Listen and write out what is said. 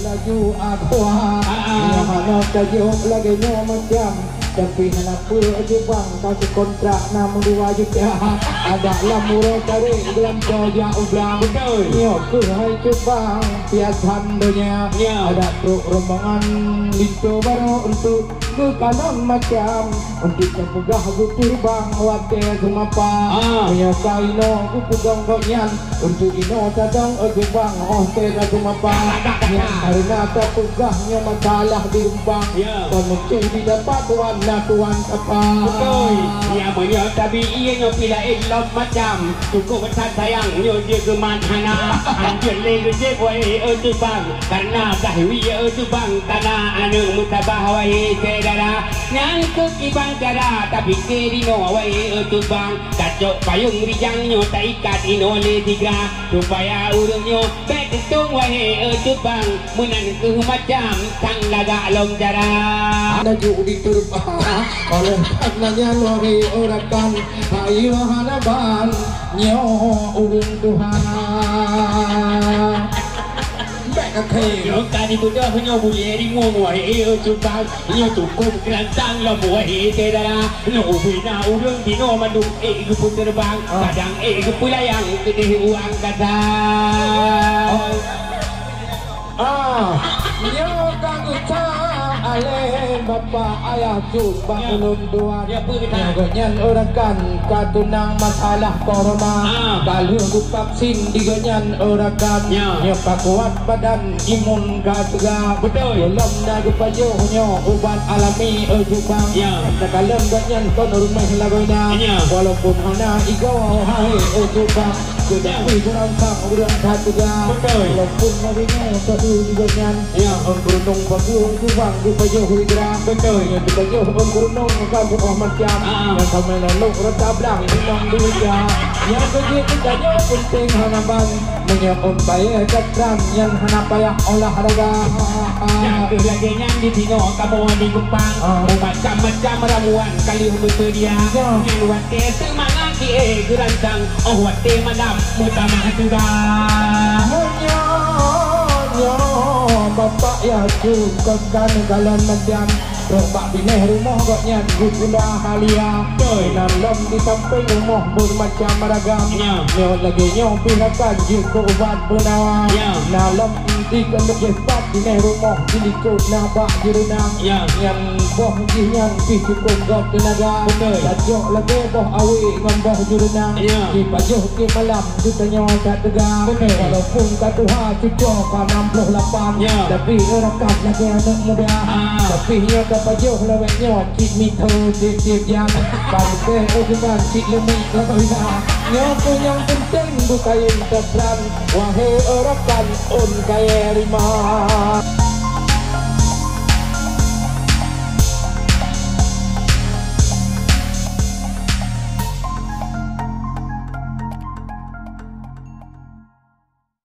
laju aku yang mana tajuk lagi nyo macam tapi kenapa aja bang kasih kontrak namun 2 juta ada lah murah tarik dalam kerja ulang betul nyo ke hai ke bang piasan dunia ada truk rombongan lintu baru untuk ke kanan macam untuk pegah gutur bang wate sumapa nyo kaino ku pegang konyan untuk ino tadang aja bang hotel sumapa karena tak pegahnya masalah di Rembang dan mungkin didapat tuan apa betul ya banyak tapi ianya pila elok macam cukup besar sayang nyo dia ke manhana anjir lego je boy tu bang karena kahwi tu bang tanah anu mutabah wai sedara yang ke kibang cara tapi kerino wai tu bang kacok payung rijang nyo tak ikat ino le tiga supaya urungnya betung wai tu bang munan ke macam sang laga long jara laju diturbah oleh karenanya lori orakan hai wahanaban nyo urung Tuhan baik yo tadi tu dah punya boleh ringo wai cuba nyo cukup kelantang lah buai kedara no bina urung dino mandu ku terbang kadang ku pulayang gede uang kata nyo kang ale bapa ayah cuba ulun tuan nyagonyan orakan katunang masalah corona kalau ku vaksin digonyan orakan nyo kakuat badan imun katuga betul belum nagu payo nyo ubat alami jubang nakalem ganyan kon rumah lagoina walaupun hana igo hai jubang sudah kurang sang urang katuga walaupun nabinya satu digonyan gunung bagus jubang payo hidra betul yang payo gunung kamu macam yang kamu lalu rata blang bilang dia yang begitu saja penting hanaban menyokong bayar katram yang hana payah olahraga yang lagi yang di tino kamu di Kupang macam-macam ramuan kali bersedia yang wate semangat di gerancang wate madam utama sudah bapak ya cukup kan galon macam Robak bineh rumah goknya gula halia dalam di samping rumah bermacam ragam nyo lagi nyo pihakkan jika ubat penawa dalam inti kalau jepat bineh rumah dilikut nabak jerunang yang boh jinyang pih cukup gok tenaga lajok lagi boh awi dengan boh jerunang di pajuh ke malam jutanya tak tegang walaupun katuha cucok kan 68 tapi rakat lagi anak muda tapi nyo pajuh lewatnya cik mito cik yang bangke ujuban cik lemik lakoina nyoto yang penting bukain terang wahai orakan kaya rimah